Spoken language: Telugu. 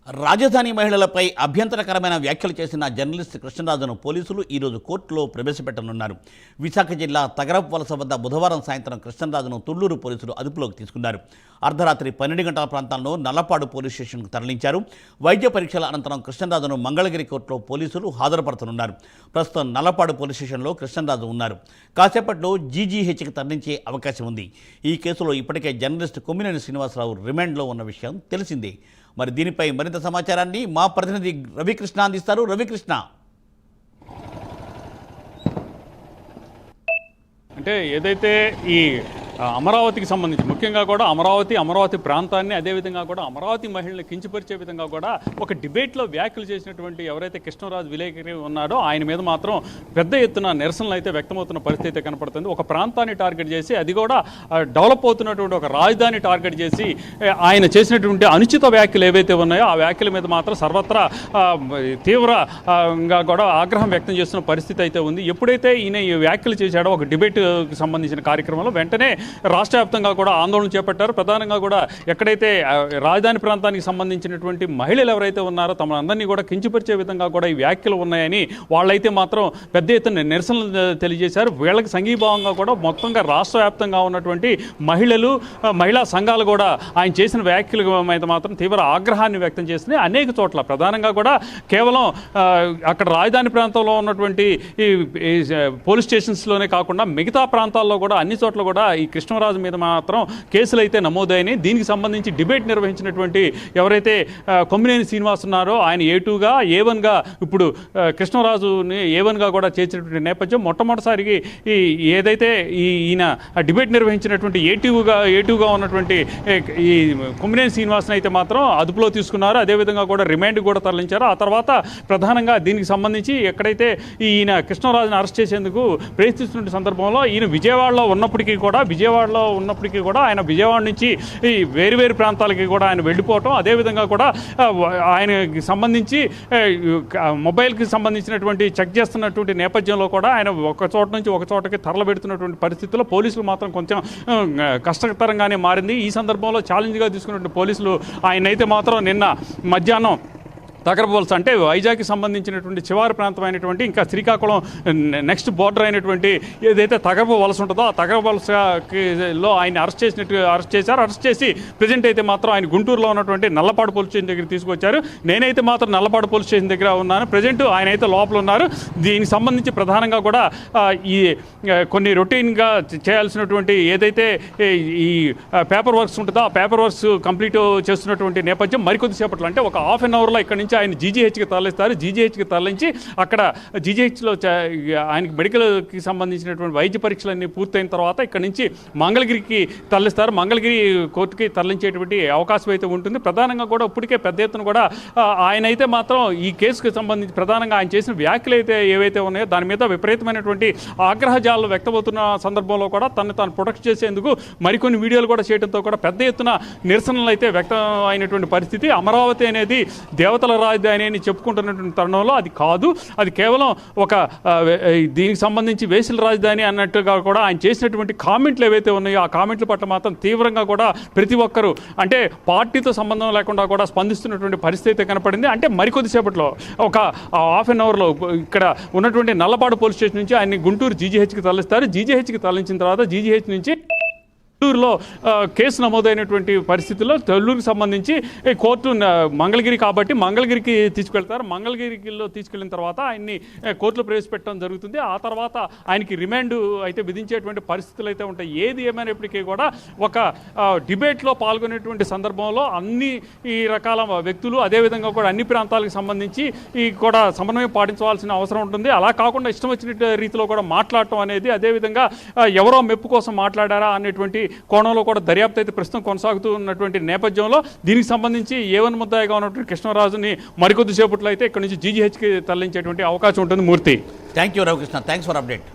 రాజధాని మహిళలపై అభ్యంతరకరమైన వ్యాఖ్యలు చేసిన జర్నలిస్ట్ కృష్ణరాజును పోలీసులు ఈరోజు కోర్టులో ప్రవేశపెట్టనున్నారు. విశాఖ జిల్లా తగరపు వలస వద్ద బుధవారం సాయంత్రం కృష్ణరాజును తుళ్లూరు పోలీసులు అదుపులోకి తీసుకున్నారు. అర్ధరాత్రి 12 గంటల ప్రాంతాల్లో నల్లపాడు పోలీస్ స్టేషన్కు తరలించారు. వైద్య పరీక్షల అనంతరం కృష్ణరాజును మంగళగిరి కోర్టులో పోలీసులు హాజరుపరచనున్నారు. ప్రస్తుతం నల్లపాడు పోలీస్ స్టేషన్లో కృష్ణరాజు ఉన్నారు. కాసేపట్లో జీజీహెచ్కి తరలించే అవకాశం ఉంది. ఈ కేసులో ఇప్పటికే జర్నలిస్ట్ కొమ్మినేని శ్రీనివాసరావు రిమాండ్లో ఉన్న విషయం తెలిసిందే. మరి దీనిపై మరింత సమాచారాన్ని మా ప్రతినిధి రవికృష్ణ అందిస్తారు. రవికృష్ణ, అంటే ఏదైతే ఈ అమరావతికి సంబంధించి ముఖ్యంగా కూడా అమరావతి ప్రాంతాన్ని, అదేవిధంగా కూడా అమరావతి మహిళల్ని కించపరిచే విధంగా కూడా ఒక డిబేట్లో వ్యాఖ్యలు చేసినటువంటి ఎవరైతే కృష్ణరాజు విలేకరి ఉన్నాడో ఆయన మీద మాత్రం పెద్ద ఎత్తున నిరసనలు అయితే వ్యక్తమవుతున్న పరిస్థితి అయితే కనపడుతుంది. ఒక ప్రాంతాన్ని టార్గెట్ చేసి, అది కూడా డెవలప్ అవుతున్నటువంటి ఒక రాజధాని టార్గెట్ చేసి ఆయన చేసినటువంటి అనుచిత వ్యాఖ్యలు ఏవైతే ఉన్నాయో ఆ వ్యాఖ్యల మీద మాత్రం సర్వత్రా తీవ్రంగా కూడా ఆగ్రహం వ్యక్తం చేస్తున్న పరిస్థితి అయితే ఉంది. ఎప్పుడైతే ఈయన ఈ వ్యాఖ్యలు చేశాడో ఒక డిబేట్కి సంబంధించిన కార్యక్రమంలో వెంటనే రాష్ట్ర వ్యాప్తంగా కూడా ఆందోళన చేపట్టారు. ప్రధానంగా కూడా ఎక్కడైతే రాజధాని ప్రాంతానికి సంబంధించినటువంటి మహిళలు ఎవరైతే ఉన్నారో తమ అందరినీ కూడా కించపరిచే విధంగా కూడా ఈ వ్యాఖ్యలు ఉన్నాయని వాళ్ళైతే మాత్రం పెద్ద ఎత్తున నిరసనలు తెలియజేశారు. వీళ్ళకి సంఘీభావంగా కూడా మొత్తంగా రాష్ట్ర వ్యాప్తంగా ఉన్నటువంటి మహిళా సంఘాలు కూడా ఆయన చేసిన వ్యాఖ్యల మీద మాత్రం తీవ్ర ఆగ్రహాన్ని వ్యక్తం చేసినాయి. అనేక చోట్ల ప్రధానంగా కూడా కేవలం అక్కడ రాజధాని ప్రాంతంలో ఉన్నటువంటి ఈ పోలీస్ స్టేషన్స్లోనే కాకుండా మిగతా ప్రాంతాల్లో కూడా అన్ని చోట్ల కూడా ఈ కృష్ణరాజు మీద మాత్రం కేసులు అయితే నమోదైనవి. దీనికి సంబంధించి డిబేట్ నిర్వహించినటువంటి ఎవరైతే కొమ్మినేని శ్రీనివాస్ ఉన్నారో ఆయన A2గా A1గా ఇప్పుడు కృష్ణరాజుని A1గా కూడా చేర్చినటువంటి నేపథ్యం. మొట్టమొదటిసారికి ఏదైతే ఈయన డిబేట్ నిర్వహించినటువంటి A2గా ఉన్నటువంటి ఈ కొమ్మినేని శ్రీనివాస్ని అయితే మాత్రం అదుపులో తీసుకున్నారు. అదేవిధంగా కూడా రిమాండ్ కూడా తరలించారు. ఆ తర్వాత ప్రధానంగా దీనికి సంబంధించి ఎక్కడైతే ఈయన కృష్ణరాజుని అరెస్ట్ చేసేందుకు ప్రయత్నిస్తున్న సందర్భంలో ఈయన విజయవాడలో ఉన్నప్పటికీ కూడా ఆయన విజయవాడ నుంచి ఈ వేరు ప్రాంతాలకి కూడా ఆయన వెళ్ళిపోవటం, అదేవిధంగా కూడా ఆయనకి సంబంధించి మొబైల్కి సంబంధించినటువంటి చెక్ చేస్తున్నటువంటి నేపథ్యంలో కూడా ఆయన ఒక చోట నుంచి ఒక చోటకి తరలిబెడుతున్నటువంటి పరిస్థితుల్లో పోలీసులు మాత్రం కొంచెం కష్టతరంగానే మారింది. ఈ సందర్భంలో ఛాలెంజ్గా తీసుకున్నటువంటి పోలీసులు ఆయనైతే మాత్రం నిన్న మధ్యాహ్నం తగరపు వలస అంటే వైజాగ్కి సంబంధించినటువంటి చివరి ప్రాంతం అయినటువంటి ఇంకా శ్రీకాకుళం నెక్స్ట్ బోర్డర్ అయినటువంటి ఏదైతే తగరపు వలస ఉంటుందో ఆ తగరపు వలసలో ఆయన అరెస్ట్ చేశారు. అరెస్ట్ చేసి ప్రజెంట్ అయితే మాత్రం ఆయన గుంటూరులో ఉన్నటువంటి నల్లపాడు పోలీస్ స్టేషన్ దగ్గర తీసుకొచ్చారు. నేనైతే మాత్రం నల్లపాడు పోలీస్ స్టేషన్ దగ్గర ఉన్నాను. ప్రజెంట్ ఆయన అయితే లోపల ఉన్నారు. దీనికి సంబంధించి ప్రధానంగా కూడా ఈ కొన్ని రొటీన్గా చేయాల్సినటువంటి ఏదైతే ఈ పేపర్ వర్క్స్ ఉంటుందో ఆ పేపర్ వర్క్స్ కంప్లీట్ చేస్తున్నటువంటి నేపథ్యం మరికొద్దిసేపట్లో అంటే ఒక హాఫ్ అన్ అవర్లో ఇక్కడ నుంచి ఆయన జీజీహెచ్కి తరలిస్తారు. జీజీహెచ్కి తరలించి అక్కడ జీజీహెచ్లో ఆయనకి మెడికల్కి సంబంధించినటువంటి వైద్య పరీక్షలన్నీ పూర్తయిన తర్వాత ఇక్కడ నుంచి మంగళగిరికి తరలిస్తారు. మంగళగిరి కోర్టుకి తరలించేటువంటి అవకాశం అయితే ఉంటుంది. ప్రధానంగా కూడా ఇప్పటికే పెద్ద ఎత్తున కూడా ఆయన అయితే మాత్రం ఈ కేసుకు సంబంధించి ప్రధానంగా ఆయన చేసిన వ్యాఖ్యలు అయితే ఏవైతే ఉన్నాయో దాని మీద విపరీతమైనటువంటి ఆగ్రహజాలు వ్యక్తమవుతున్న సందర్భంలో కూడా తాను ప్రొటెక్ట్ చేసేందుకు మరికొన్ని వీడియోలు కూడా చేయడంతో కూడా పెద్ద ఎత్తున నిరసనలు అయితే వ్యక్తం అయినటువంటి పరిస్థితి. అమరావతి అనేది దేవతల రాజధాని అని చెప్పుకుంటున్నటువంటి తరుణంలో అది కాదు, అది కేవలం ఒక దీనికి సంబంధించి వేసుల రాజధాని అన్నట్టుగా కూడా ఆయన చేసినటువంటి కామెంట్లు ఏవైతే ఉన్నాయో ఆ కామెంట్ల పట్ల మాత్రం తీవ్రంగా కూడా ప్రతి ఒక్కరూ అంటే పార్టీతో సంబంధం లేకుండా కూడా స్పందిస్తున్నటువంటి పరిస్థితి కనపడింది. అంటే మరికొద్దిసేపట్లో ఒక హాఫ్ అన్ అవర్లో ఇక్కడ ఉన్నటువంటి నల్లపాడు పోలీస్ స్టేషన్ నుంచి ఆయన్ని గుంటూరు జీజీహెచ్కి తరలిస్తారు. జీజీహెచ్కి తరలించిన తర్వాత జీజీహెచ్ నుంచి నెల్లూరులో కేసు నమోదైనటువంటి పరిస్థితుల్లో నెల్లూరుకి సంబంధించి కోర్టు మంగళగిరి కాబట్టి మంగళగిరికి తీసుకెళ్తారు. మంగళగిరిలో తీసుకెళ్లిన తర్వాత ఆయన్ని కోర్టులో ప్రవేశపెట్టడం జరుగుతుంది. ఆ తర్వాత ఆయనకి రిమాండ్ అయితే విధించేటువంటి పరిస్థితులు అయితే ఉంటాయి. ఏది ఏమైనప్పటికీ కూడా ఒక డిబేట్లో పాల్గొనేటువంటి సందర్భంలో అన్ని ఈ రకాల వ్యక్తులు అదేవిధంగా కూడా అన్ని ప్రాంతాలకు సంబంధించి ఈ కూడా సమన్వయం పాటించవలసిన అవసరం ఉంటుంది. అలా కాకుండా ఇష్టం వచ్చిన రీతిలో కూడా మాట్లాడటం అనేది, అదేవిధంగా ఎవరో మెప్పు కోసం మాట్లాడారా అనేటువంటి కోణంలో కూడా దర్యాప్తు అయితే ప్రస్తుతం కొనసాగుతూ ఉన్నటువంటి నేపథ్యంలో దీనికి సంబంధించి A1 ముద్దాయిగా ఉన్నటువంటి కృష్ణరాజుని మరికొద్దిసేపట్లో అయితే ఇక్కడ నుంచి జీజీహెచ్కి తరలించేటువంటి అవకాశం ఉంటుంది. Murthy, thank you Ravikrishna, thanks for update.